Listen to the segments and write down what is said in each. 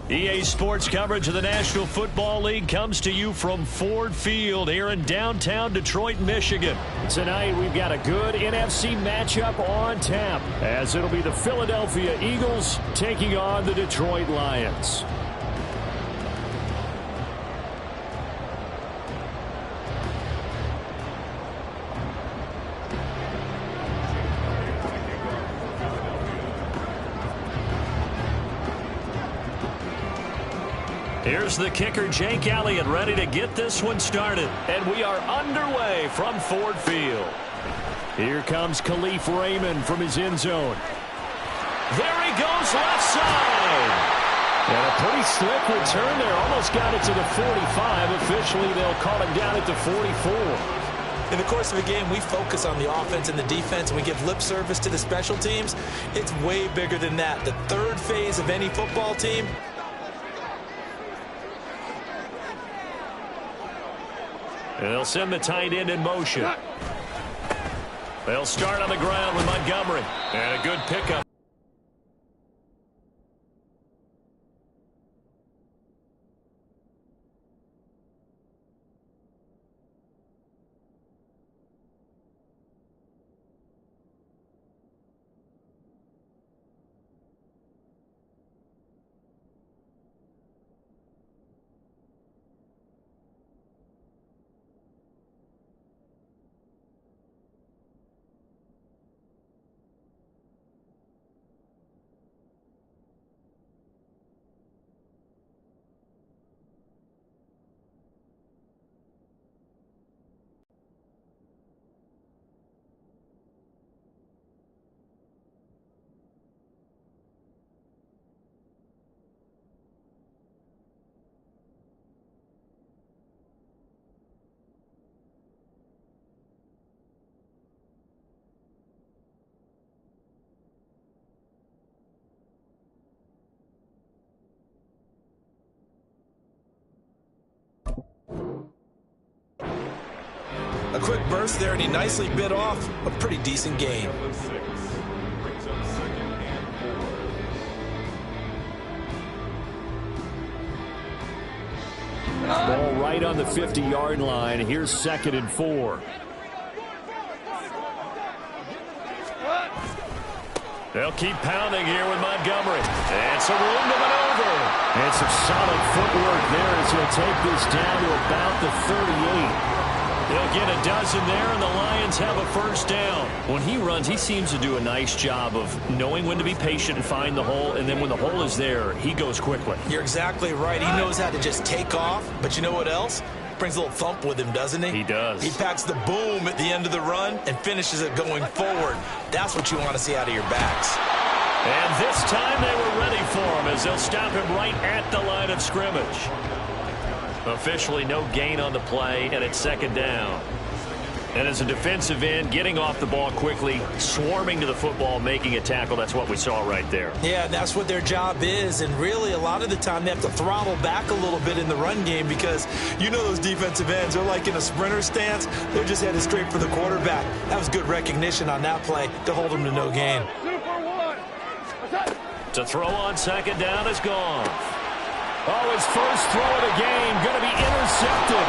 EA Sports coverage of the National Football League comes to you from Ford Field here in downtown Detroit, Michigan. Tonight we've got a good NFC matchup on tap, as it'll be the Philadelphia Eagles taking on the Detroit Lions. Here's the kicker, Jake Elliott, ready to get this one started. And we are underway from Ford Field. Here comes Khalif Raymond from his end zone. There he goes, left side. And a pretty slick return there. Almost got it to the 45. Officially, they'll call him down at the 44. In the course of a game, we focus on the offense and the defense, and we give lip service to the special teams. It's way bigger than that. The third phase of any football team. They'll send the tight end in motion. They'll start on the ground with Montgomery. And a good pickup. A quick burst there, and he nicely bit off a pretty decent gain. Ball right on the 50-yard line. Here's 2nd and 4. They'll keep pounding here with Montgomery. And some room to maneuver. And some solid footwork there as he'll take this down to about the 38. They'll get a dozen there, and the Lions have a first down. When he runs, he seems to do a nice job of knowing when to be patient and find the hole, and then when the hole is there, he goes quickly. You're exactly right. He knows how to just take off, but you know what else? Brings a little thump with him, doesn't he? He does. He packs the boom at the end of the run and finishes it going forward. That's what you want to see out of your backs. And this time they were ready for him as they'll stop him right at the line of scrimmage. Officially no gain on the play, and it's 2nd down. And as a defensive end, getting off the ball quickly, swarming to the football, making a tackle, that's what we saw right there. Yeah, that's what their job is, and really a lot of the time they have to throttle back a little bit in the run game because you know those defensive ends, they're like in a sprinter stance. They're just headed straight for the quarterback. That was good recognition on that play to hold them to no gain. To throw on 2nd down is gone. Oh, his first throw of the game going to be intercepted.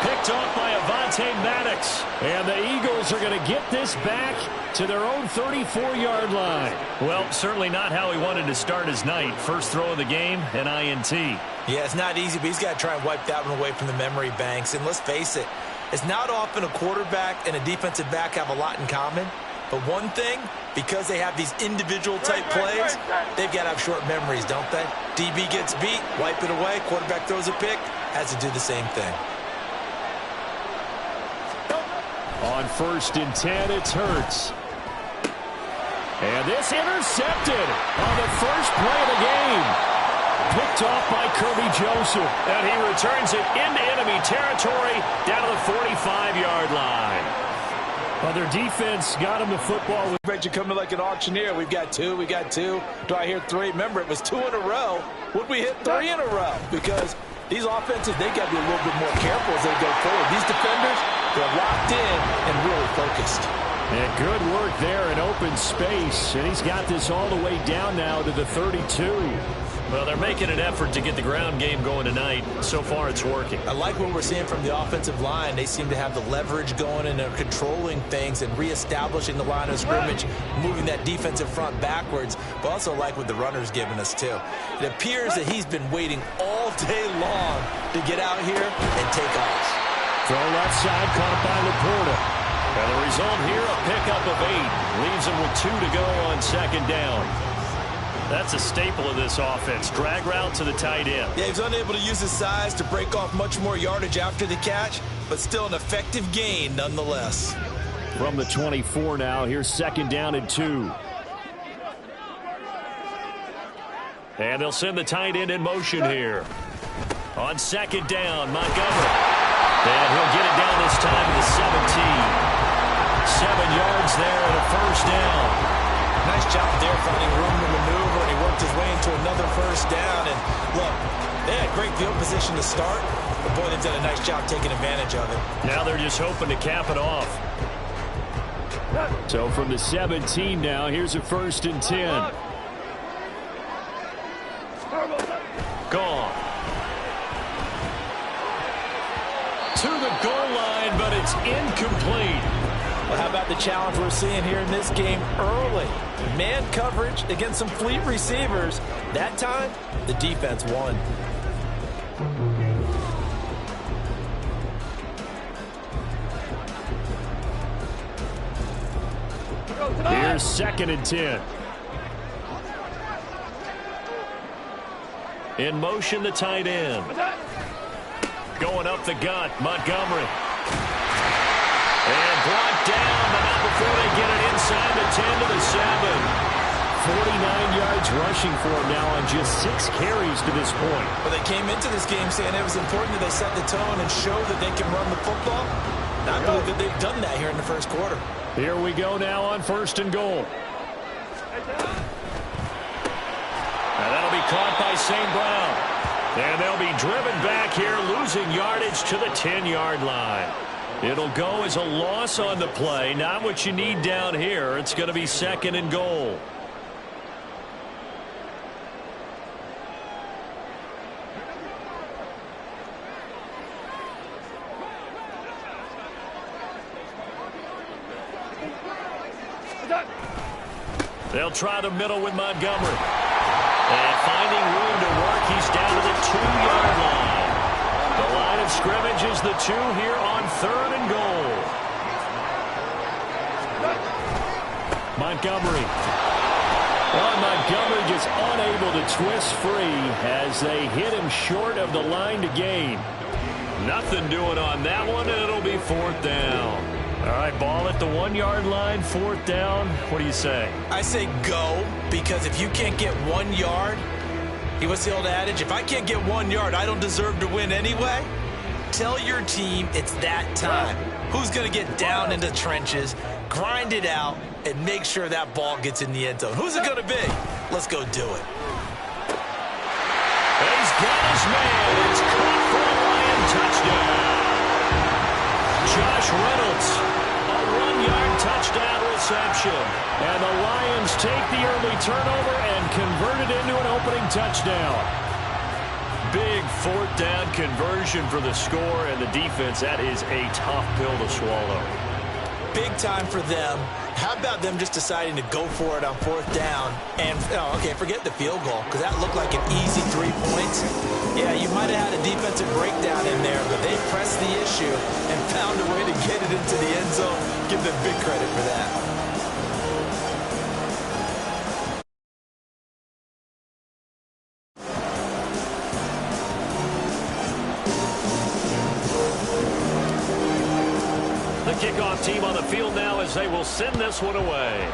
Picked off by Avonte Maddox. And the Eagles are going to get this back to their own 34-yard line. Well, certainly not how he wanted to start his night. First throw of the game, an INT. Yeah, it's not easy, but he's got to try and wipe that one away from the memory banks. And let's face it, it's not often a quarterback and a defensive back have a lot in common. But one thing, because they have these individual type plays, they've got to have short memories, don't they? DB gets beat, wipe it away, quarterback throws a pick, has to do the same thing. On 1st and 10, it's Hurts. And this intercepted on the first play of the game. Picked off by Kirby Joseph. And he returns it into enemy territory down to the 45-yard line. Well, their defense got him the football. Ready to come in like an auctioneer. We've got two. Do I hear 3? Remember, it was 2 in a row. Would we hit 3 in a row? Because these offenses, they got to be a little bit more careful as they go forward. These defenders, they're locked in and really focused. And good work there in open space. And he's got this all the way down now to the 32. Well, they're making an effort to get the ground game going tonight. So far, it's working. I like what we're seeing from the offensive line. They seem to have the leverage going, and they're controlling things and reestablishing the line of scrimmage, moving that defensive front backwards, but also like what the runner's giving us, too. It appears that he's been waiting all day long to get out here and take off. Throw left side, caught by Laporta. And the result here, a pickup of 8. Leaves him with 2 to go on 2nd down. That's a staple of this offense. Drag route to the tight end. Yeah, he's unable to use his size to break off much more yardage after the catch, but still an effective gain nonetheless. From the 24 now, here's 2nd down and 2. And they'll send the tight end in motion here. On 2nd down, Montgomery. And he'll get it down this time to the 17. 7 yards there and a first down. Nice job there finding room to maneuver, and he worked his way into another first down. And look, they had great field position to start, but boy, they've done a nice job taking advantage of it. Now they're just hoping to cap it off. So from the 17 now, here's a 1st and 10. Gone. To the goal line, but it's incomplete. Well, how about the challenge we're seeing here in this game early? Man coverage against some fleet receivers. That time, the defense won. Here's 2nd and 10. In motion, the tight end. Going up the gut, Montgomery. And brought down, but not before they get it inside the 10 to the 7. 49 yards rushing for him now on just 6 carries to this point. Well, they came into this game saying it was important that they set the tone and show that they can run the football. And I believe that they've done that here in the first quarter. Here we go now on 1st and goal. And that'll be caught by St. Brown. And they'll be driven back here, losing yardage to the 10-yard line. It'll go as a loss on the play. Not what you need down here. It's going to be 2nd and goal. They'll try the middle with Montgomery. And finding room to work, he's down to the 2-yard line. The line of scrimmage is the 2 here on 3rd and goal. Montgomery. Well, Montgomery just unable to twist free as they hit him short of the line to gain. Nothing doing on that one, and it'll be 4th down. All right, ball at the 1-yard line, 4th down. What do you say? I say go, because if you can't get 1 yard, what's the old adage? If I can't get 1 yard, I don't deserve to win anyway. Tell your team it's that time. Who's going to get down into the trenches, grind it out, and make sure that ball gets in the end zone? Who's it going to be? Let's go do it. He's got his man. It's caught for a Lion touchdown. Josh Reynolds, a 1-yard touchdown reception. And the Lions take the early turnover and convert it into an opening touchdown. Big 4th down conversion for the score, and the defense, that is a tough pill to swallow. Big time for them. How about them just deciding to go for it on 4th down? And, okay, forget the field goal, because that looked like an easy 3 points. Yeah, you might have had a defensive breakdown in there, but they pressed the issue and found a way to get it into the end zone. Give them big credit for that. The kickoff team on the field now as they will send this one away.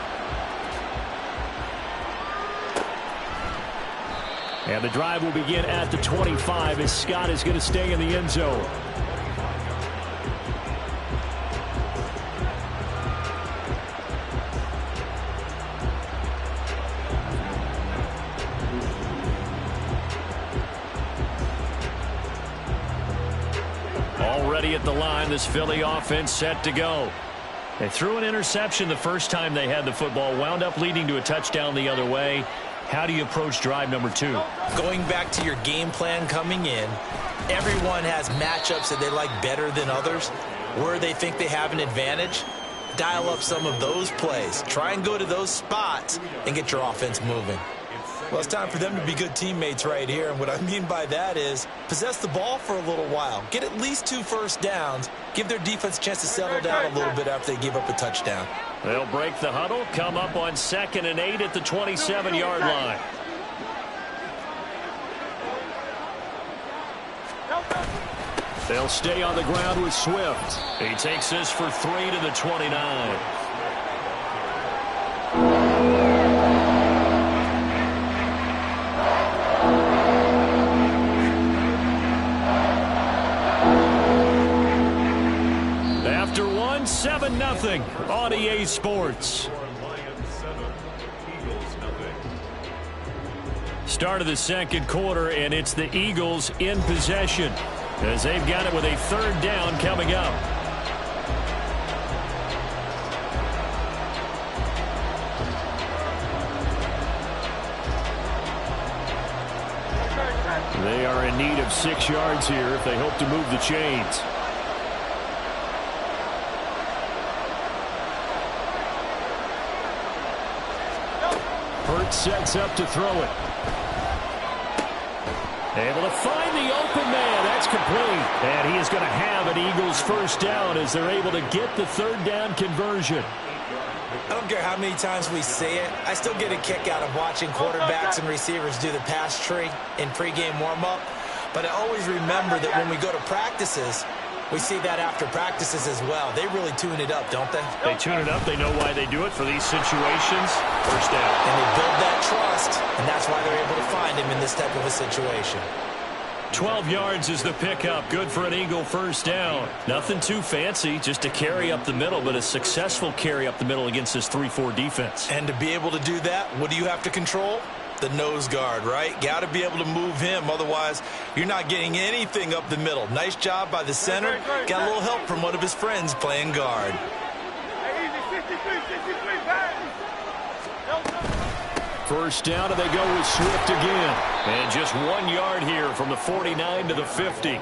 And the drive will begin at the 25 as Scott is going to stay in the end zone. Already at the line, this Philly offense set to go. They threw an interception the first time they had the football, wound up leading to a touchdown the other way. How do you approach drive number 2? Going back to your game plan coming in, everyone has matchups that they like better than others. Where they think they have an advantage, dial up some of those plays. Try and go to those spots and get your offense moving. Well, it's time for them to be good teammates right here, and what I mean by that is possess the ball for a little while. Get at least 2 first downs. Give their defense a chance to settle down a little bit after they give up a touchdown. They'll break the huddle, come up on 2nd and 8 at the 27-yard line. They'll stay on the ground with Swift. He takes this for 3 to the 29. After 7-0 on EA Sports. Start of the 2nd quarter, and it's the Eagles in possession as they've got it with a 3rd down coming up. They are in need of 6 yards here if they hope to move the chains. Sets up to throw it. Able to find the open man. That's complete. And he is going to have an Eagles 1st down as they're able to get the 3rd down conversion. I don't care how many times we say it. I still get a kick out of watching quarterbacks and receivers do the pass tree in pregame warm-up. But I always remember that when we go to practices, we see that after practices as well. They really tune it up, don't they? They tune it up. They know why they do it for these situations. 1st down. And they build that trust, and that's why they're able to find him in this type of a situation. 12 yards is the pickup. Good for an Eagle 1st down. Nothing too fancy, just a carry up the middle, but a successful carry up the middle against this 3-4 defense. And to be able to do that, what do you have to control? The nose guard, right? Got to be able to move him. Otherwise, you're not getting anything up the middle. Nice job by the center. Got a little help from one of his friends playing guard. First down, and they go with Swift again. And just 1 yard here from the 49 to the 50.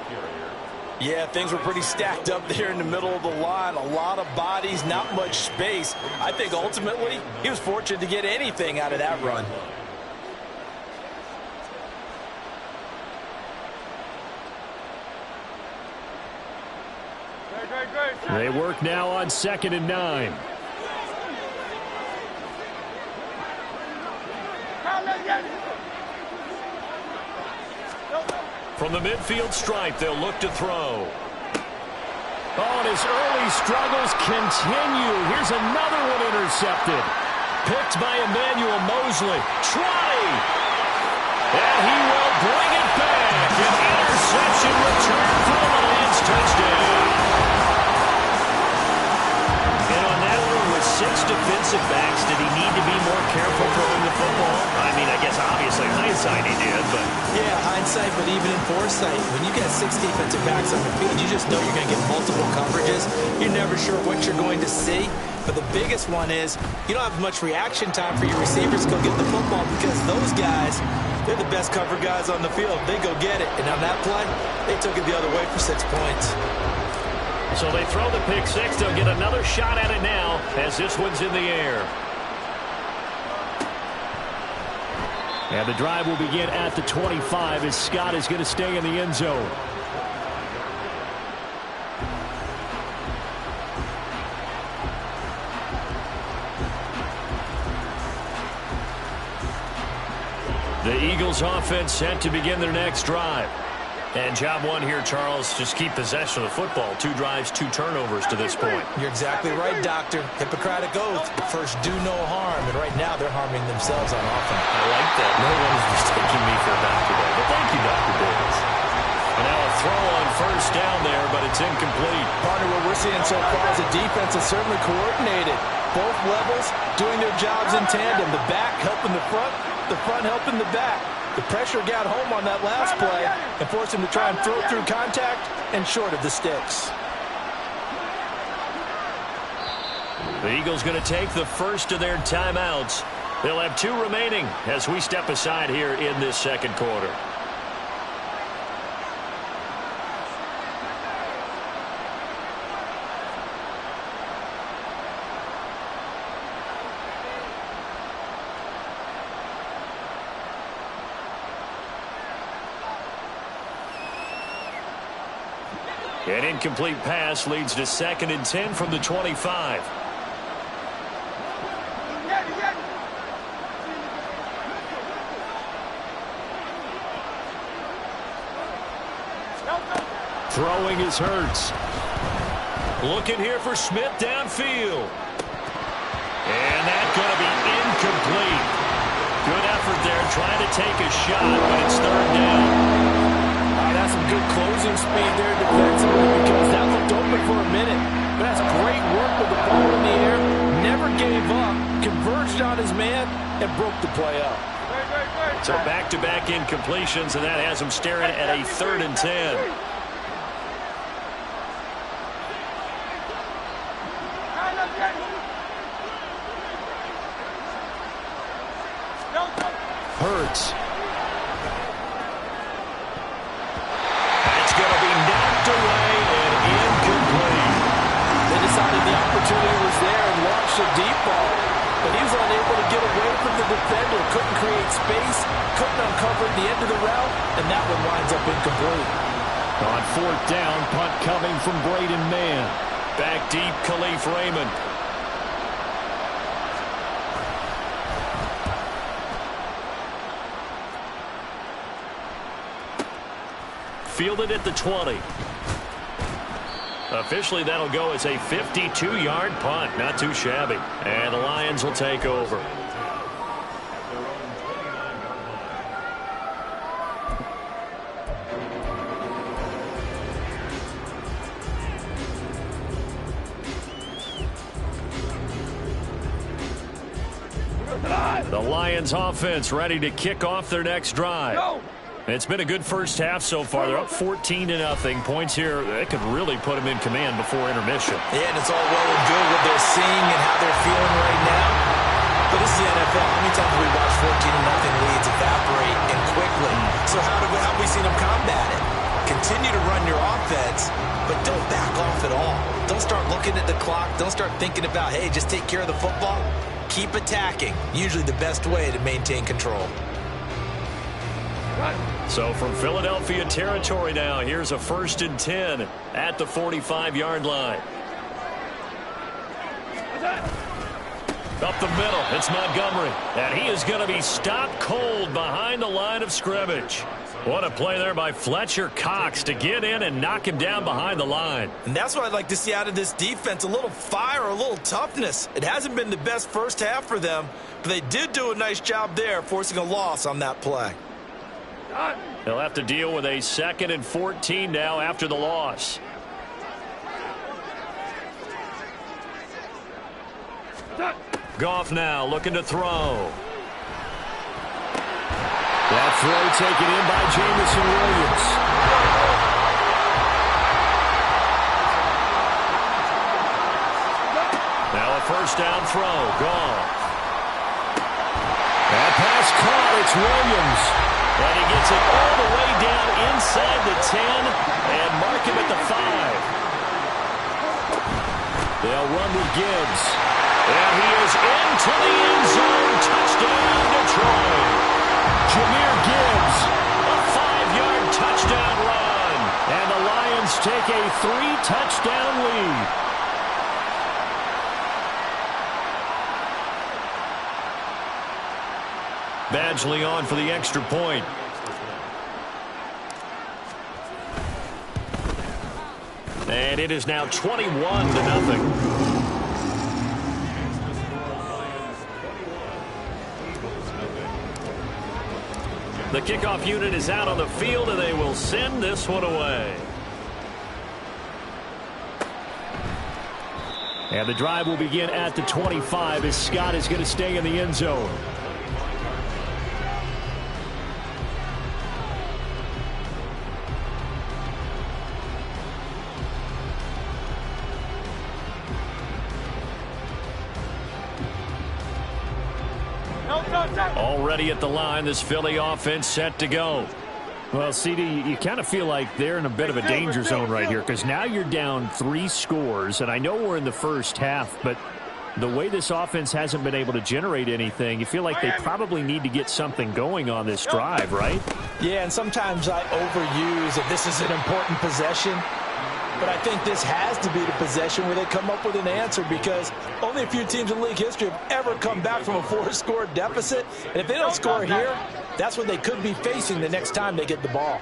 Yeah, things were pretty stacked up there in the middle of the line. A lot of bodies, not much space. I think ultimately he was fortunate to get anything out of that run. They work now on 2nd and 9. From the midfield stripe, they'll look to throw. Oh, and his early struggles continue. Here's another one intercepted. Picked by Emmanuel Mosley. Trotty! And he will bring it back. An interception return for the Lions. Touchdown. And on that one with 6 defensive backs, did he need to be more careful throwing the football? I mean, I guess obviously in hindsight he did, but... Yeah, hindsight, but even in foresight, when you get 6 defensive backs on the field, you just know you're going to get multiple coverages. You're never sure what you're going to see. But the biggest one is you don't have much reaction time for your receivers to go get the football because those guys, they're the best cover guys on the field. They go get it. And on that play, they took it the other way for 6 points. So they throw the pick six. They'll get another shot at it now as this one's in the air. And the drive will begin at the 25 as Scott is going to stay in the end zone. The Eagles offense set to begin their next drive. And job one here, Charles, just keep possession of the football. 2 drives, 2 turnovers to this point. You're exactly right, Doctor. Hippocratic oath. First, do no harm. And right now, they're harming themselves on offense. I like that. No one is mistaking me for a doctor there. But thank you, Dr. Davis. And now a throw on first down there, but it's incomplete. Partner, what we're seeing so far is the defense is certainly coordinated. Both levels doing their jobs in tandem. The back helping the front helping the back. The pressure got home on that last play and forced him to try and throw through contact and short of the sticks. The Eagles going to take the first of their timeouts. They'll have 2 remaining as we step aside here in this second quarter. An incomplete pass leads to 2nd and 10 from the 25. Throwing is Hurts. Looking here for Smith downfield. And that's going to be incomplete. Good effort there trying to take a shot, but it's 3rd down. That's some good closing speed there defensively because that looked open for a minute. But that's great work with the ball in the air. Never gave up. Converged on his man and broke the play up. So back-to-back incompletions, and that has him staring at a 3rd and 10. Hurts. The opportunity was there and launched a deep ball, but he was unable to get away from the defender. Couldn't create space, couldn't uncover at the end of the route, and that one winds up incomplete. On 4th down, punt coming from Braden Mann. Back deep, Khalif Raymond. Fielded at the 20. Officially, that'll go as a 52-yard punt. Not too shabby. And the Lions will take over. The Lions offense ready to kick off their next drive. Go. It's been a good first half so far. They're up 14-0. Points here, they could really put them in command before intermission. Yeah, and it's all well and good what they're seeing and how they're feeling right now. But this is the NFL. How many times have we watched 14-0 leads evaporate and quickly? So how have we seen them combat it? Continue to run your offense, but don't back off at all. Don't start looking at the clock. Don't start thinking about, hey, just take care of the football. Keep attacking. Usually the best way to maintain control. So from Philadelphia territory now, here's a 1st and 10 at the 45-yard line. Up the middle, it's Montgomery. And he is going to be stopped cold behind the line of scrimmage. What a play there by Fletcher Cox to get in and knock him down behind the line. And that's what I'd like to see out of this defense, a little fire, a little toughness. It hasn't been the best first half for them, but they did do a nice job there, forcing a loss on that play. They'll have to deal with a 2nd and 14 now after the loss. Goff now looking to throw. That throw taken in by Jamison Williams. Now a 1st down throw. Goff. That pass caught. It's Williams. And he gets it all the way down inside the 10 and mark him at the 5. They'll run with Gibbs. And he is into the end zone. Touchdown, Detroit. Jahmyr Gibbs, a 5-yard touchdown run. And the Lions take a 3-touchdown lead. Badgley on for the extra point. And it is now 21-0. The kickoff unit is out on the field, and they will send this one away. And the drive will begin at the 25 as Scott is going to stay in the end zone. Already at the line, this Philly offense set to go. Well, CD, you kind of feel like they're in a bit of a danger zone right here because now you're down 3 scores, and I know we're in the first half, but the way this offense hasn't been able to generate anything, you feel like they probably need to get something going on this drive, right? Yeah, and sometimes I overuse that this is an important possession. But I think this has to be the possession where they come up with an answer because only a few teams in league history have ever come back from a 4-score deficit. And if they don't score here, that's what they could be facing the next time they get the ball.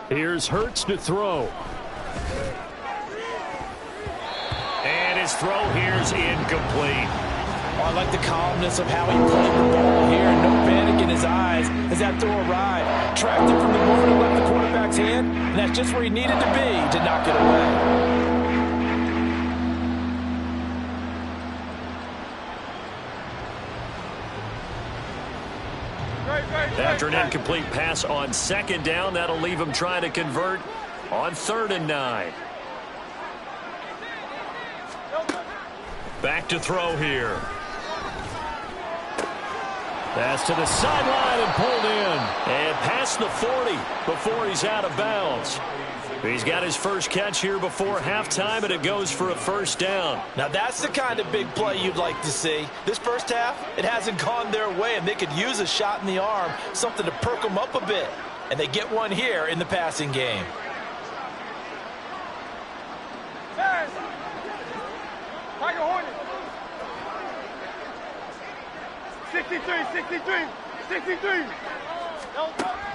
Here's Hurts to throw. And his throw here's incomplete. Oh, I like the calmness of how he played the ball here. No panic in his eyes as that throw arrived. Tracked it from the moment it left the quarterback's hand, and that's just where he needed to be to knock it away. After an incomplete pass on 2nd down, that'll leave him trying to convert on 3rd and 9. Back to throw here. Pass to the sideline and pulled in. And past the 40 before he's out of bounds. He's got his first catch here before halftime, and it goes for a 1st down. Now that's the kind of big play you'd like to see. This first half, it hasn't gone their way, and they could use a shot in the arm, something to perk them up a bit. And they get one here in the passing game. Pass. Tiger Hornet. 63.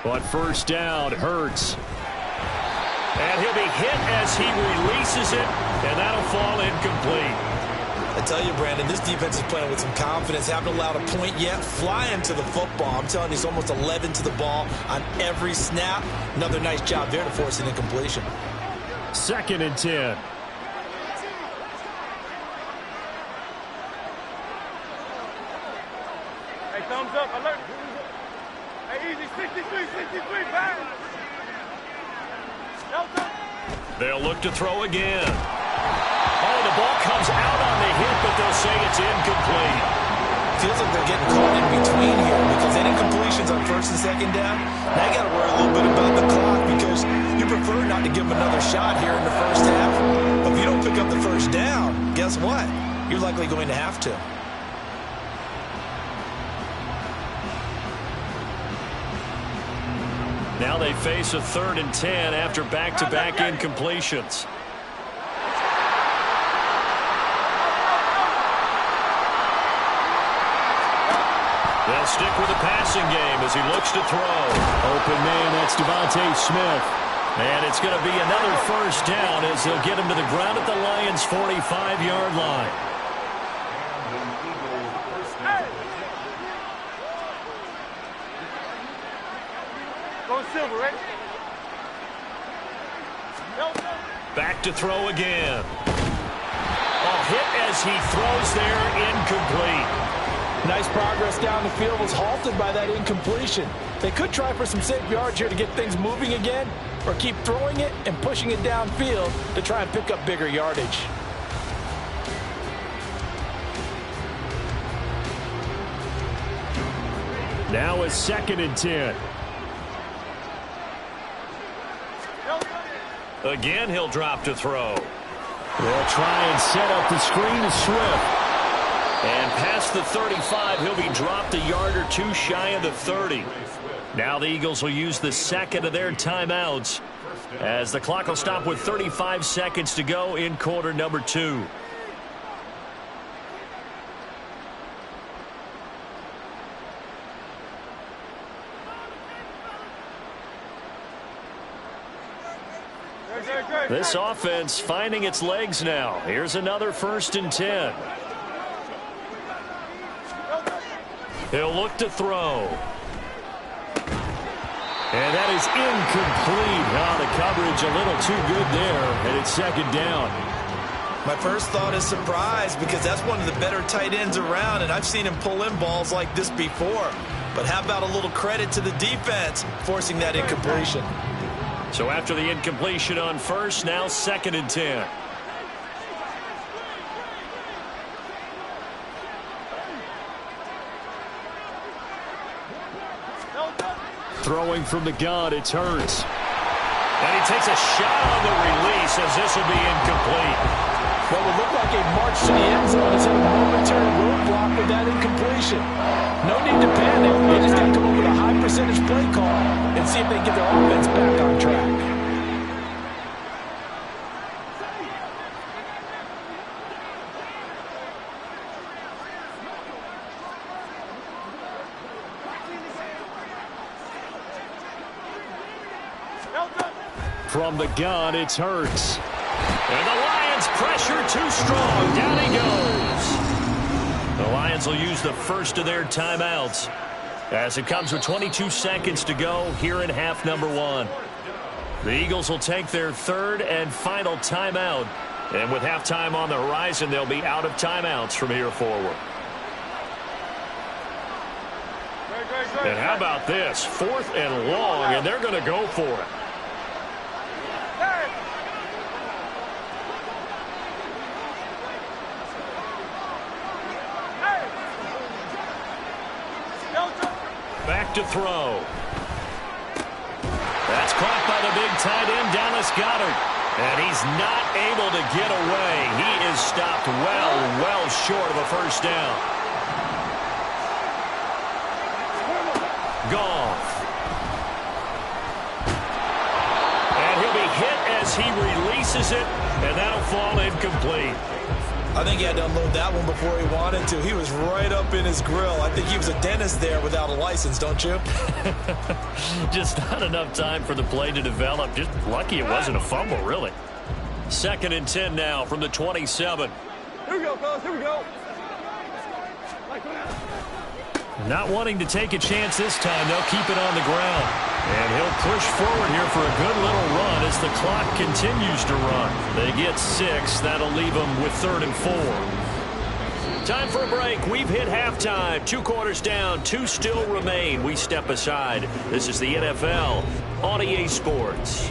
But 1st down, Hurts. And he'll be hit as he releases it, and that'll fall incomplete. I tell you, Brandon, this defense is playing with some confidence. Haven't allowed a point yet. Flying to the football. I'm telling you, it's almost 11 to the ball on every snap. Another nice job there to force an incompletion. 2nd and 10. Hey, thumbs up, alert. Hey, easy, 63, back. Delta. They'll look to throw again. Oh, the ball comes out on the hit, but they'll say it's incomplete. Feels like they're getting caught in between here because that incompletion's on 1st and 2nd down. Now you got to worry a little bit about the clock because you prefer not to give them another shot here in the 1st half. But if you don't pick up the 1st down, guess what? You're likely going to have to. Now they face a 3rd and 10 after back-to-back incompletions. They'll stick with the passing game as he looks to throw. Open man, that's Devontae Smith. And it's going to be another 1st down as they'll get him to the ground at the Lions' 45-yard line. Going silver, right? Back to throw again. A hit as he throws there, incomplete. Nice progress down the field, was halted by that incompletion. They could try for some safe yards here to get things moving again, or keep throwing it and pushing it downfield to try and pick up bigger yardage. Now a 2nd and 10. Again, he'll drop to throw. They'll try and set up the screen to Swift. And past the 35, he'll be dropped a yard or two shy of the 30. Now the Eagles will use the 2nd of their timeouts as the clock will stop with 35 seconds to go in quarter number 2. This offense finding its legs now. Here's another 1st and 10. He'll look to throw. And that is incomplete. Oh, the coverage a little too good there, and it's 2nd down. My first thought is surprise because that's one of the better tight ends around, and I've seen him pull in balls like this before. But how about a little credit to the defense forcing that incompletion? So after the incompletion on 1st, now 2nd and 10. Throwing from the gun, it's Hurts. And he takes a shot on the release as this will be incomplete. What would look like a march to the end zone is a momentary roadblock with that incompletion. No need to panic. They just got to come up with a high percentage play call and see if they can get their offense back on track. From the gun, it's Hurts. And the Lions pressure too strong. Down he goes. The Lions will use the 1st of their timeouts as it comes with 22 seconds to go here in half number 1. The Eagles will take their 3rd and final timeout. And with halftime on the horizon, they'll be out of timeouts from here forward. And how about this? 4th and long, and they're going to go for it. Back to throw. That's caught by the big tight end, Dallas Goedert. And he's not able to get away. He is stopped well short of a 1st down. Goff. And he'll be hit as he releases it, and that'll fall incomplete. I think he had to unload that one before he wanted to. He was right up in his grill. I think he was a dentist there without a license, don't you? Just not enough time for the play to develop. Just lucky it wasn't a fumble, really. 2nd and 10 now from the 27. Here we go, fellas. Here we go. Not wanting to take a chance this time. They'll keep it on the ground. And he'll push forward here for a good little run as the clock continues to run. They get 6. That'll leave them with 3rd and 4. Time for a break. We've hit halftime. 2 quarters down. 2 still remain. We step aside. This is the NFL on EA Sports.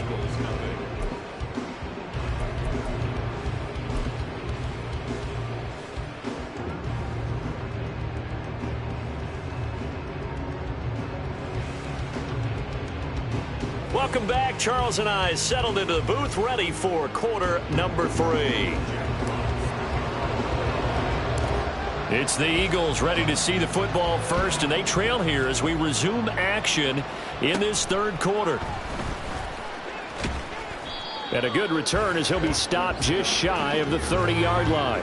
Welcome back. Charles and I settled into the booth, ready for quarter number 3. It's the Eagles ready to see the football first, and they trail here as we resume action in this 3rd quarter. And a good return as he'll be stopped just shy of the 30-yard line.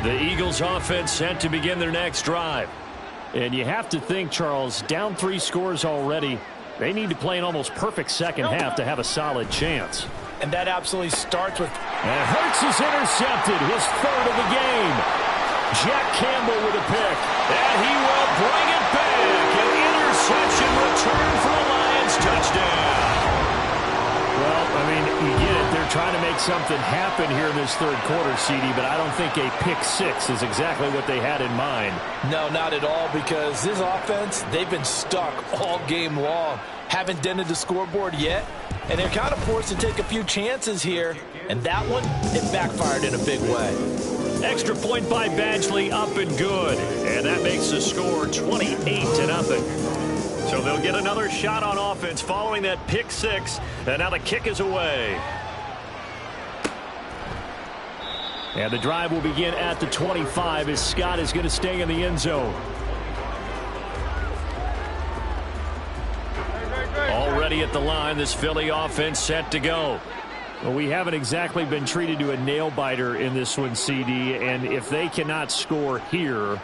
The Eagles offense set to begin their next drive. And you have to think, Charles, down 3 scores already. They need to play an almost perfect second half to have a solid chance. And that absolutely starts with... And Hurts is intercepted, his 3rd of the game. Jack Campbell with a pick. And he will bring it back. An interception return for the Lions touchdown. Well, I mean, you get it. They're trying to make something happen here in this 3rd quarter, CD, but I don't think a pick 6 is exactly what they had in mind. No, not at all, because this offense, they've been stuck all game long. Haven't dented the scoreboard yet, and they're kind of forced to take a few chances here, and that one, it backfired in a big way. Extra point by Badgley, up and good, and that makes the score 28-0. So they'll get another shot on offense following that pick 6. And now the kick is away. And the drive will begin at the 25 as Scott is going to stay in the end zone. Already at the line, this Philly offense set to go. Well, we haven't exactly been treated to a nail-biter in this one, CD. And if they cannot score here,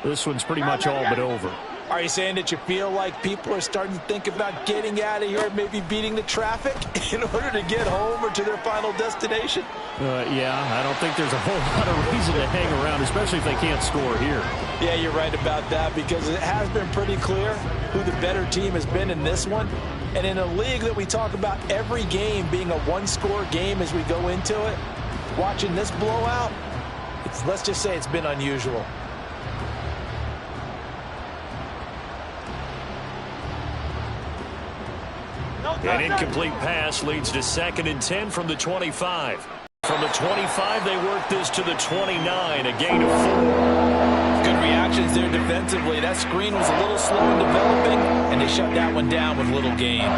this one's pretty much all but over. Are you saying that you feel like people are starting to think about getting out of here, maybe beating the traffic in order to get home or to their final destination? Yeah, I don't think there's a whole lot of reason to hang around, especially if they can't score here. Yeah, you're right about that, because it has been pretty clear who the better team has been in this one. And in a league that we talk about every game being a one-score game as we go into it, watching this blowout, let's just say it's been unusual. An incomplete pass leads to 2nd and 10 from the 25. From the 25, they work this to the 29, a gain of 4. Good reactions there defensively. That screen was a little slow in developing, and they shut that one down with little gain.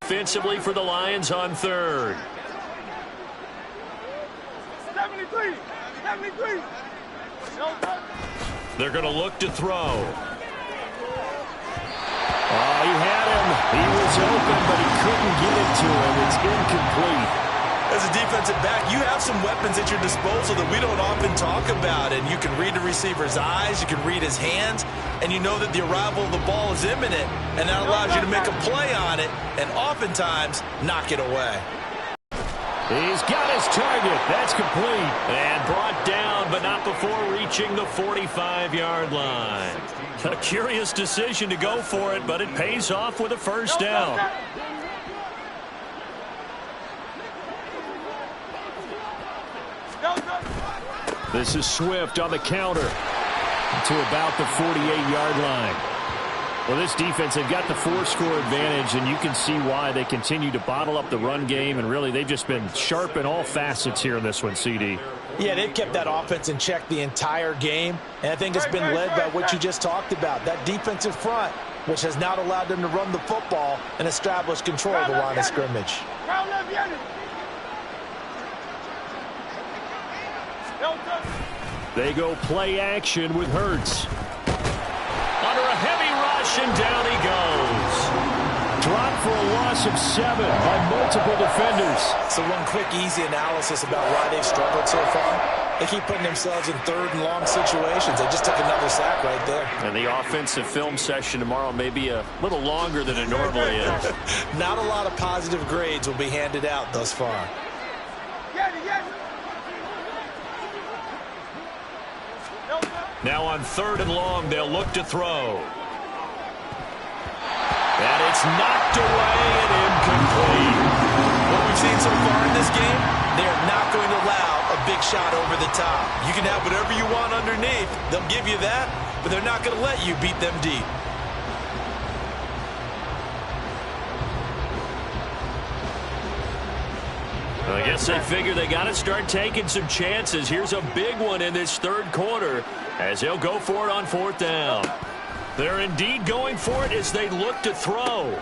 Offensively for the Lions on 3rd. 73. They're going to look to throw. Oh, he had him. He was open, but he couldn't get it to him. It's incomplete. As a defensive back, you have some weapons at your disposal that we don't often talk about. And you can read the receiver's eyes, you can read his hands, and you know that the arrival of the ball is imminent. And that allows you to make a play on it and oftentimes knock it away. He's got his target. That's complete. And brought down, but not before reaching the 45-yard line. A curious decision to go for it, but it pays off with a first down. This is Swift on the counter to about the 48-yard line. Well, this defense, they've got the 4-score advantage, and you can see why they continue to bottle up the run game, and really they've just been sharp in all facets here in this one, CD. Yeah, they've kept that offense in check the entire game, and I think it's been led by what you just talked about, that defensive front, which has not allowed them to run the football and establish control of the line of scrimmage. They go play action with Hurts. Under a heavy rush, and down he goes. dropped for a loss of 7 by multiple defenders. So one quick, easy analysis about why they've struggled so far. They keep putting themselves in third and long situations. They just took another sack right there. And the offensive film session tomorrow may be a little longer than it normally is. Not a lot of positive grades will be handed out thus far. Now on 3rd and long, they'll look to throw. And it's knocked away and incomplete. What we've seen so far in this game, they are not going to allow a big shot over the top. You can have whatever you want underneath. They'll give you that, but they're not going to let you beat them deep. I guess they figure they got to start taking some chances. Here's a big one in this 3rd quarter as they'll go for it on 4th down. They're indeed going for it as they look to throw.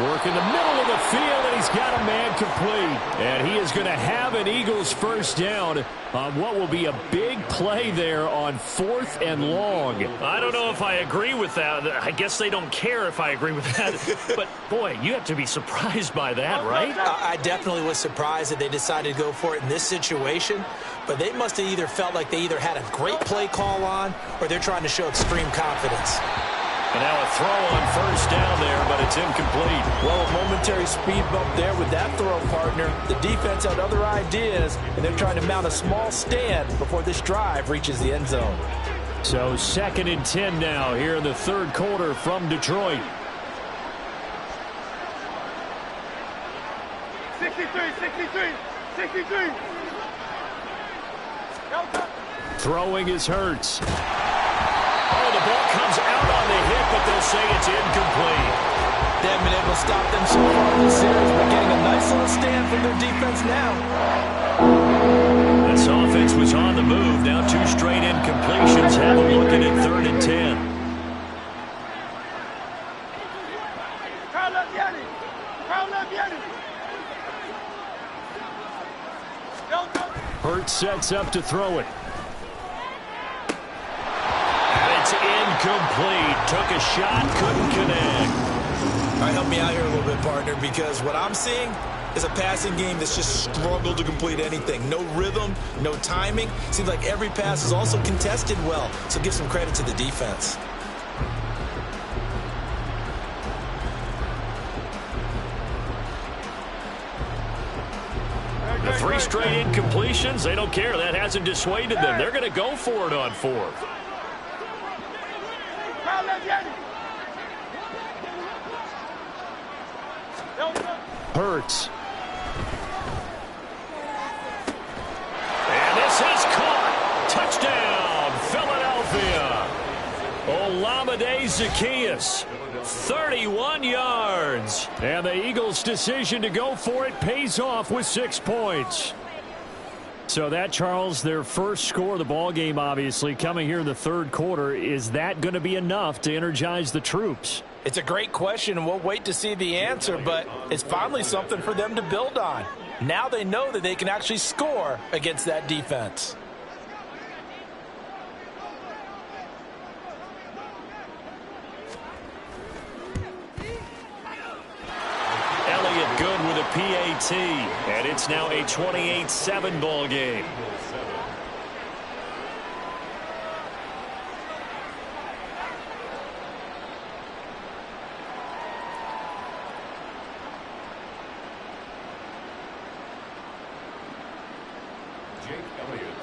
Work in the middle of the field, and he's got a man complete. And he is going to have an Eagles first down on what will be a big play there on 4th and long. I don't know if I agree with that. I guess they don't care if I agree with that. But, boy, you have to be surprised by that, right? I definitely was surprised that they decided to go for it in this situation. But they must have either felt like they either had a great play call on or they're trying to show extreme confidence. And now a throw on 1st down there, but it's incomplete. Well, a momentary speed bump there with that throw, partner. The defense had other ideas, and they're trying to mount a small stand before this drive reaches the end zone. So 2nd and 10 now here in the 3rd quarter from Detroit. 63. Throwing is Hurts. Oh, the ball comes out on the hit, but they'll say it's incomplete. They haven't been able to stop them so far this series, but getting a nice little stand from their defense now. This offense was on the move. Now 2 straight incompletions. Have them looking at 3rd and 10. Hurts sets up to throw it. It's incomplete. Took a shot, couldn't connect. All right, help me out here a little bit, partner, because what I'm seeing is a passing game that's just struggled to complete anything. No rhythm, no timing. Seems like every pass is also contested well, so give some credit to the defense. The 3 straight incompletions, they don't care. That hasn't dissuaded them. They're going to go for it on 4th. Hurts. And this is caught. Touchdown, Philadelphia. Olamide Zaccheaus, 31 yards. And the Eagles' decision to go for it pays off with 6 points. So that, Charles, their first score of the ball game, obviously, coming here in the 3rd quarter. Is that going to be enough to energize the troops? It's a great question, and we'll wait to see the answer, but it's finally something for them to build on. Now they know that they can actually score against that defense. Elliott good with a PAT, and it's now a 28-7 ball game.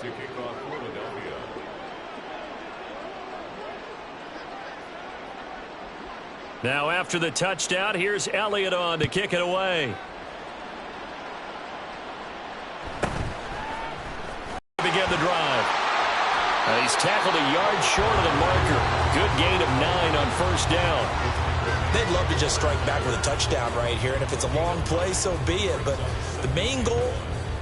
To kick off Philadelphia. Now after the touchdown, here's Elliott on to kick it away. Begin the drive. He's tackled a yard short of the marker. Good gain of 9 on 1st down. They'd love to just strike back with a touchdown right here, and if it's a long play, so be it. But the main goal,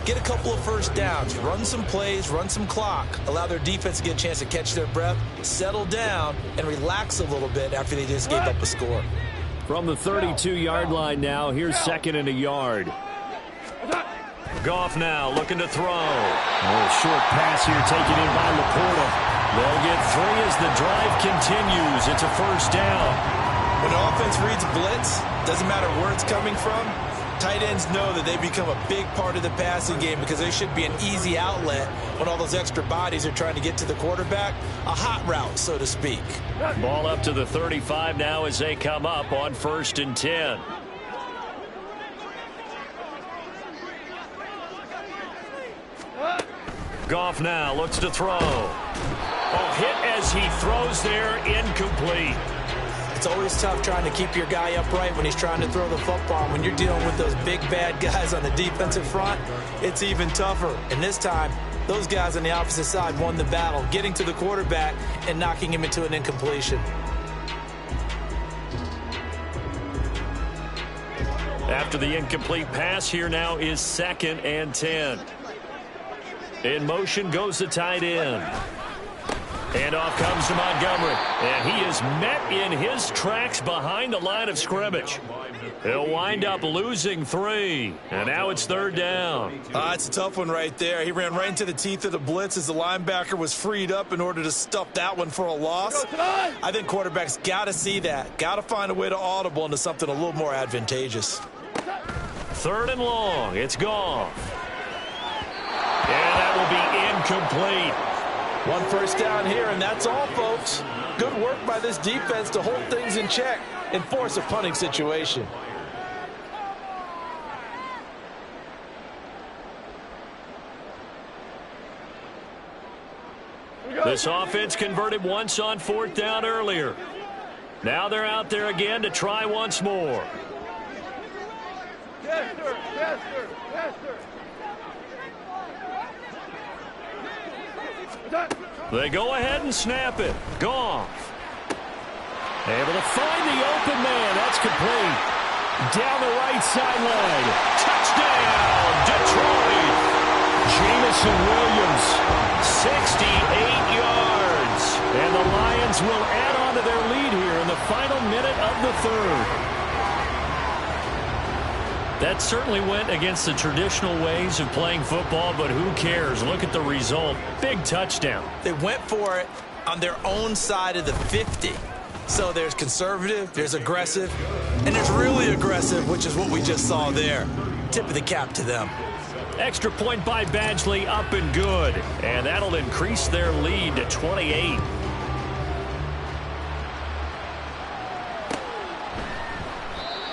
get a couple of 1st downs, run some plays, run some clock, allow their defense to get a chance to catch their breath, settle down, and relax a little bit after they just gave up a score. From the 32-yard line now, here's 2nd and a yard. Goff now looking to throw. A short pass here taken in by Laporta. They'll get 3 as the drive continues. It's a 1st down. When the offense reads blitz, doesn't matter where it's coming from, tight ends know that they become a big part of the passing game because they should be an easy outlet when all those extra bodies are trying to get to the quarterback. A hot route, so to speak. Ball up to the 35 now as they come up on 1st and 10. Goff now looks to throw. Oh, hit as he throws there, incomplete. It's always tough trying to keep your guy upright when he's trying to throw the football. When you're dealing with those big, bad guys on the defensive front, it's even tougher. And this time, those guys on the opposite side won the battle, getting to the quarterback and knocking him into an incompletion. After the incomplete pass, here now is 2nd and 10. In motion goes the tight end. And off comes to Montgomery. And he is met in his tracks behind the line of scrimmage. He'll wind up losing 3. And now it's 3rd down. It's a tough one right there. He ran right into the teeth of the blitz as the linebacker was freed up in order to stuff that one for a loss. I think quarterbacks got to see that. Got to find a way to audible into something a little more advantageous. 3rd and long. It's Goff. And that will be incomplete. 1 first down here, and that's all, folks. Good work by this defense to hold things in check and force a punting situation. This offense converted once on 4th down earlier. Now they're out there again to try once more. Yes, sir. Yes, sir. Yes, sir. They go ahead and snap it. Goff. Able to find the open man. That's complete. Down the right sideline. Touchdown, Detroit. Jamison Williams, 68 yards. And the Lions will add on to their lead here in the final minute of the 3rd. That certainly went against the traditional ways of playing football, but who cares? Look at the result. Big touchdown. They went for it on their own side of the 50. So there's conservative, there's aggressive, and there's really aggressive, which is what we just saw there. Tip of the cap to them. Extra point by Badgley, up and good. And that'll increase their lead to 28.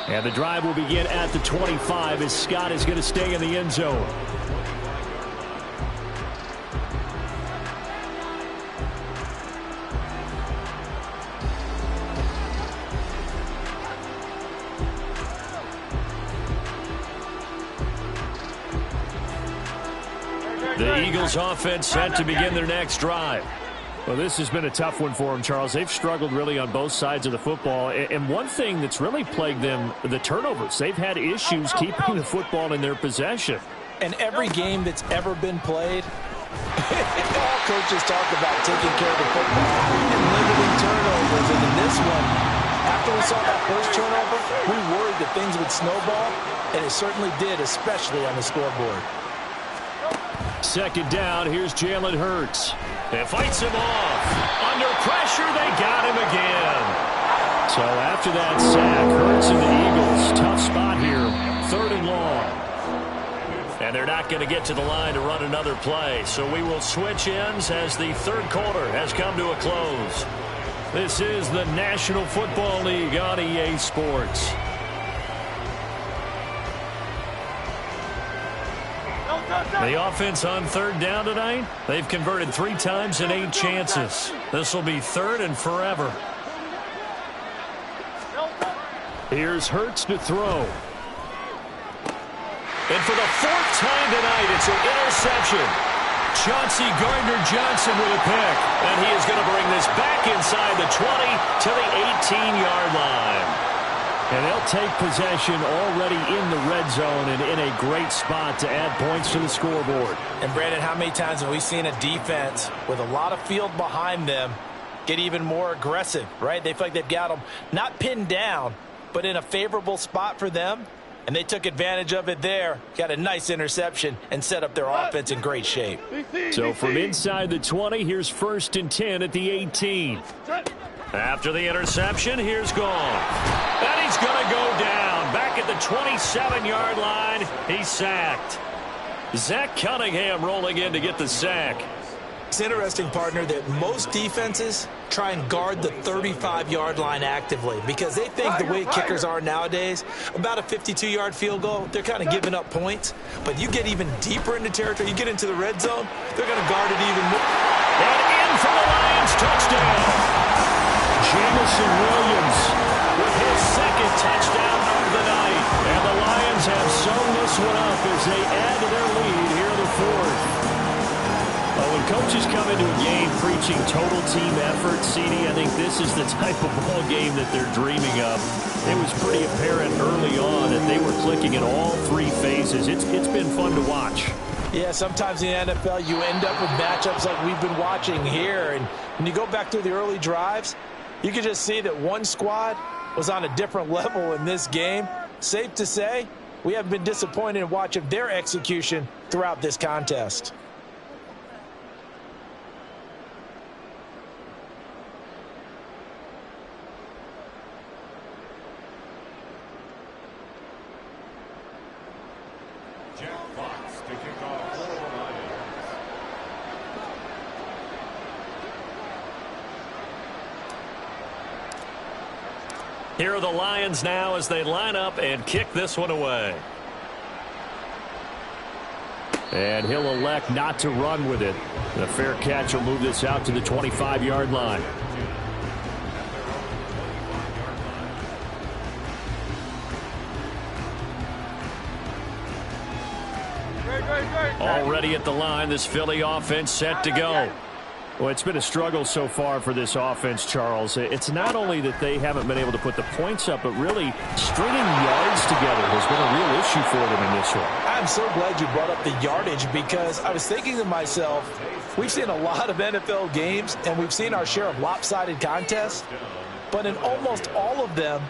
And the drive will begin at the 25 as Scott is going to stay in the end zone. The Eagles offense set to begin their next drive. Well, this has been a tough one for them, Charles. They've struggled really on both sides of the football. And one thing that's really plagued them, the turnovers. They've had issues keeping the football in their possession. And every game that's ever been played, all coaches talk about taking care of the football and limiting turnovers. And in this one, after we saw that first turnover, we worried that things would snowball, and it certainly did, especially on the scoreboard. 2nd down, here's Jalen Hurts. And fights him off. Under pressure, they got him again. So after that sack, Hurts and the Eagles, tough spot here. 3rd and long. And they're not going to get to the line to run another play. So we will switch ends as the 3rd quarter has come to a close. This is the National Football League on EA Sports. The offense on 3rd down tonight, they've converted 3 times in 8 chances. This will be 3rd and forever. Here's Hurts to throw. And for the 4th time tonight, it's an interception. Chauncey Gardner-Johnson with a pick. And he is going to bring this back inside the 20 to the 18-yard line. And they'll take possession already in the red zone and in a great spot to add points to the scoreboard. And, Brandon, how many times have we seen a defense with a lot of field behind them get even more aggressive, right? They feel like they've got them not pinned down, but in a favorable spot for them. And they took advantage of it there, got a nice interception, and set up their offense in great shape. So from inside the 20, here's 1st and 10 at the 18. After the interception, here's gone. And he's going to go down. Back at the 27-yard line, he's sacked. Zach Cunningham rolling in to get the sack. It's interesting, partner, that most defenses try and guard the 35-yard line actively because they think the way kickers are nowadays, about a 52-yard field goal, they're kind of giving up points. But you get even deeper into territory, you get into the red zone, they're going to guard it even more. And in for the Lions, touchdown. Jamison Williams with his second touchdown of the night. And the Lions have sewn this one up as they add to their lead here in the fourth. Well, when coaches come into a game preaching total team effort, CD, I think this is the type of ball game that they're dreaming of. It was pretty apparent early on that they were clicking in all three phases. It's been fun to watch. Yeah, sometimes in the NFL you end up with matchups like we've been watching here. And when you go back to the early drives, you can just see that one squad was on a different level in this game. Safe to say, we haven't been disappointed in watching their execution throughout this contest. Here are the Lions now as they line up and kick this one away. And he'll elect not to run with it. The fair catch will move this out to the 25-yard line. Already at the line, this Philly offense set to go. Well, it's been a struggle so far for this offense, Charles. It's not only that they haven't been able to put the points up, but really stringing yards together has been a real issue for them in this one. I'm so glad you brought up the yardage because I was thinking to myself, we've seen a lot of NFL games, and we've seen our share of lopsided contests, but in almost all of them,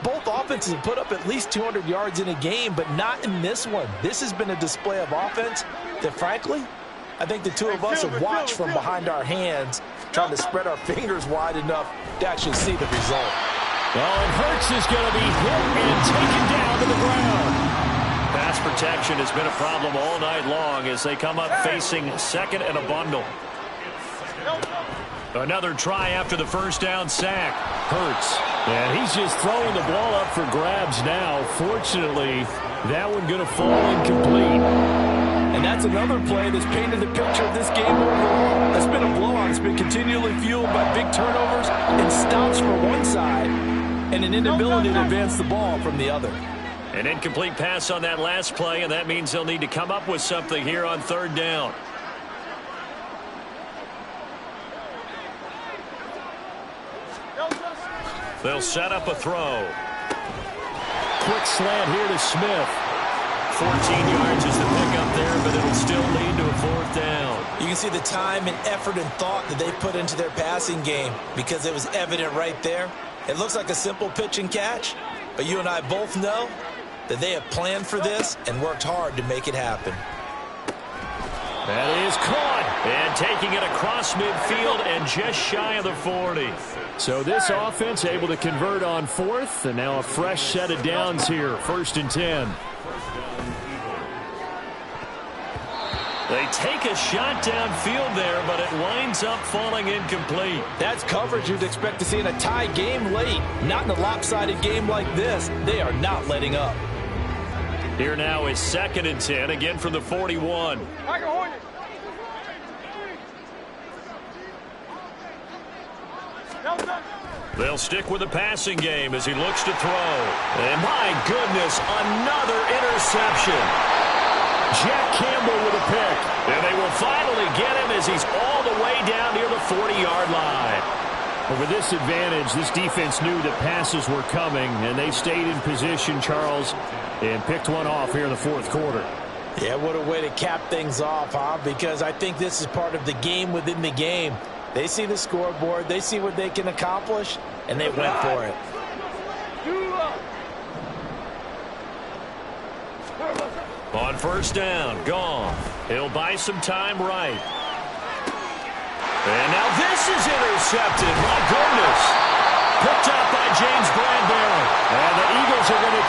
both offenses have put up at least 200 yards in a game, but not in this one. This has been a display of offense that, frankly, I think the two of us have watched from behind our hands, trying to spread our fingers wide enough to actually see the result. Well, and Hurts is going to be hit and taken down to the ground. Pass protection has been a problem all night long as they come up facing second and a bundle. Another try after the first down sack. Hurts. And he's just throwing the ball up for grabs now. Fortunately, that one going to fall incomplete. And that's another play that's painted the picture of this game overall. That's been a blowout. It's been continually fueled by big turnovers and stops for one side and an inability to advance the ball from the other. An incomplete pass on that last play, and that means they'll need to come up with something here on third down. They'll set up a throw. Quick slant here to Smith. 14 yards is the pickup there, but it'll still lead to a fourth down. You can see the time and effort and thought that they put into their passing game because it was evident right there. It looks like a simple pitch and catch, but you and I both know that they have planned for this and worked hard to make it happen. That is caught, and taking it across midfield and just shy of the 40. So this offense able to convert on fourth, and now a fresh set of downs here, 1st and 10. They take a shot downfield there, but it winds up falling incomplete. That's coverage you'd expect to see in a tie game late. Not in a lopsided game like this. They are not letting up. Here now is 2nd and 10, again from the 41. They'll stick with the passing game as he looks to throw. And my goodness, another interception. Jack Campbell with a pick. And they will finally get him as he's all the way down near the 40-yard line. But with this advantage, this defense knew that passes were coming, and they stayed in position, Charles, and picked one off here in the fourth quarter. Yeah, what a way to cap things off, huh? Because I think this is part of the game within the game. They see the scoreboard, they see what they can accomplish, and they went for it. On first down, gone. He'll buy some time right. And now this is intercepted. My goodness.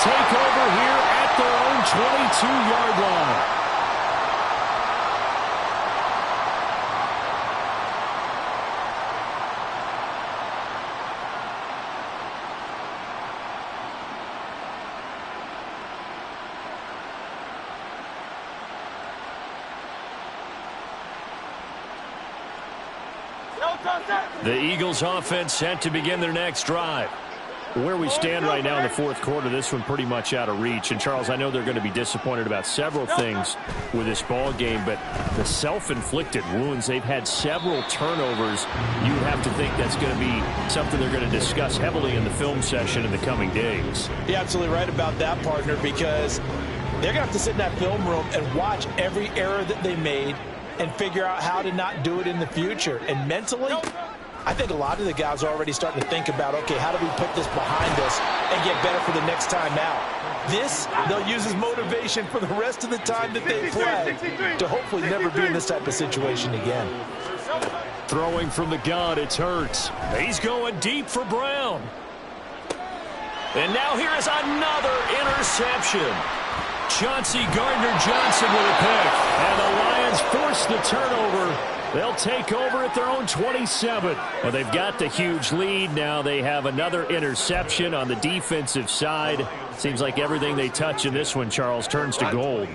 take over here at their own 22-yard line. The Eagles offense set to begin their next drive. Where we stand right now in the fourth quarter, this one pretty much out of reach. And, Charles, I know they're going to be disappointed about several things with this ball game, but the self-inflicted wounds, they've had several turnovers. You have to think that's going to be something they're going to discuss heavily in the film session in the coming days. You're absolutely right about that, partner, because they're going to have to sit in that film room and watch every error that they made and figure out how to not do it in the future. And mentally, I think a lot of the guys are already starting to think about, okay, how do we put this behind us and get better for the next time out? This, they'll use as motivation for the rest of the time that they play to hopefully never be in this type of situation again. Throwing from the gun, it's Hurts. He's going deep for Brown. And now here is another interception. Chauncey Gardner-Johnson with a pick. And the Lions force the turnover. They'll take over at their own 27. Well, they've got the huge lead. Now they have another interception on the defensive side. Seems like everything they touch in this one, Charles, turns to gold.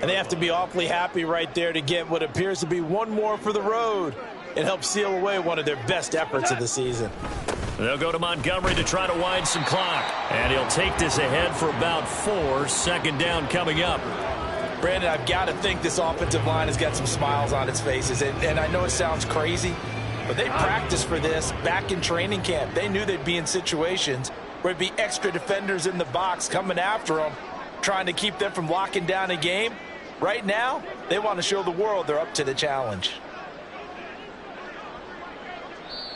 And they have to be awfully happy right there to get what appears to be one more for the road. It helps seal away one of their best efforts of the season. They'll go to Montgomery to try to wind some clock. And he'll take this ahead for about 4. Second down coming up. Brandon, I've got to think this offensive line has got some smiles on its faces. And I know it sounds crazy, but they practiced for this back in training camp. They knew they'd be in situations where it'd be extra defenders in the box coming after them, trying to keep them from locking down a game. Right now, they want to show the world they're up to the challenge.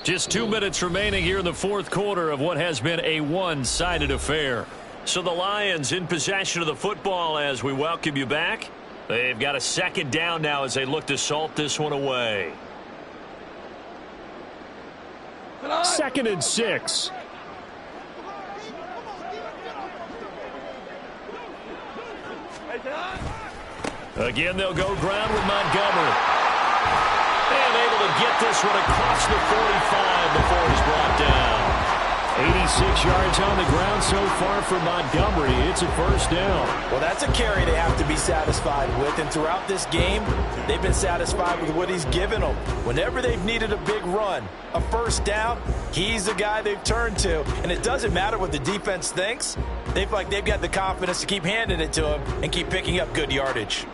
Just 2 minutes remaining here in the fourth quarter of what has been a one-sided affair. So the Lions in possession of the football as we welcome you back. They've got a second down now as they look to salt this one away. 2nd and 6. Again, they'll go ground with Montgomery. And able to get this one across the 45 before he's brought down. 86 yards on the ground so far for Montgomery. It's a first down. Well, that's a carry they have to be satisfied with. And throughout this game, they've been satisfied with what he's given them. Whenever they've needed a big run, a first down, he's the guy they've turned to. And it doesn't matter what the defense thinks. They feel like they've got the confidence to keep handing it to him and keep picking up good yardage.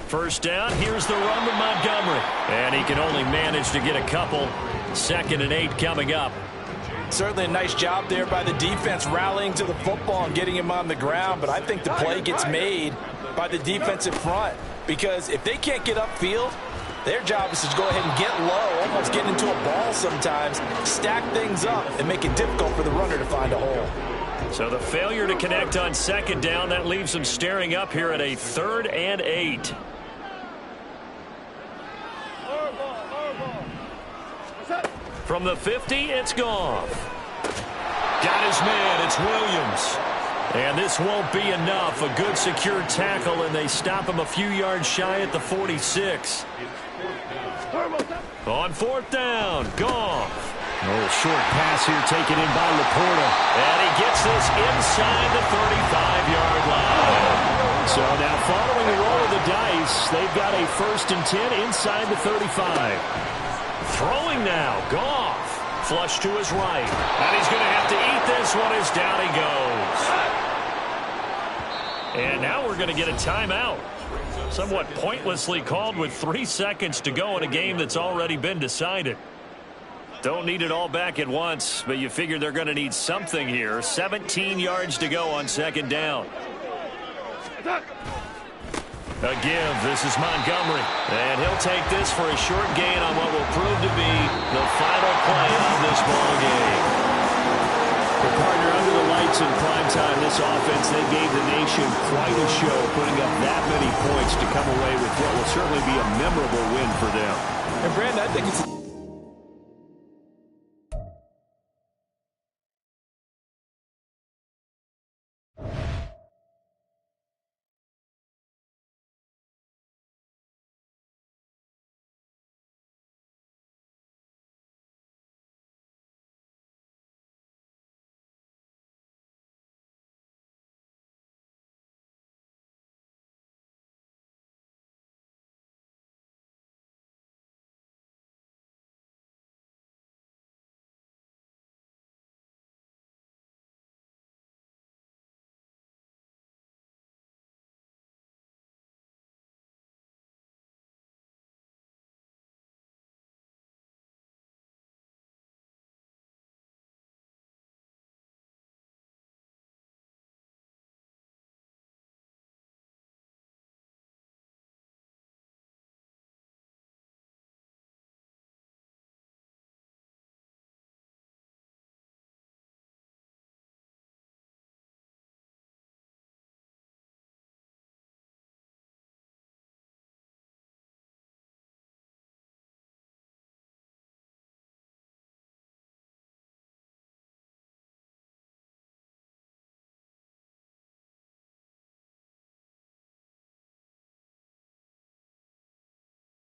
First down, here's the run with Montgomery. And he can only manage to get a couple. 2nd and 8 coming up. Certainly a nice job there by the defense rallying to the football and getting him on the ground. But I think the play gets made by the defensive front. Because if they can't get upfield, their job is to go ahead and get low, almost get into a ball sometimes, stack things up, and make it difficult for the runner to find a hole. So the failure to connect on 2nd down, that leaves them staring up here at a 3rd and 8. From the 50, it's Goff. Got his man, it's Williams. And this won't be enough. A good secure tackle, and they stop him a few yards shy at the 46. On 4th down, Goff. A little short pass here taken in by Laporta. And he gets this inside the 35-yard line. So now following the roll of the dice, they've got a 1st and 10 inside the 35. Throwing now, Goff. Flush to his right. And he's going to have to eat this one as down he goes. And now we're going to get a timeout. Somewhat pointlessly called with 3 seconds to go in a game that's already been decided. Don't need it all back at once, but you figure they're going to need something here. 17 yards to go on 2nd down. A give. This is Montgomery. And he'll take this for a short gain on what will prove to be the final play of this ball game. The partner under the lights nights in primetime, this offense, they gave the nation quite a show, putting up that many points to come away with what will certainly be a memorable win for them. And Brandon, I think it's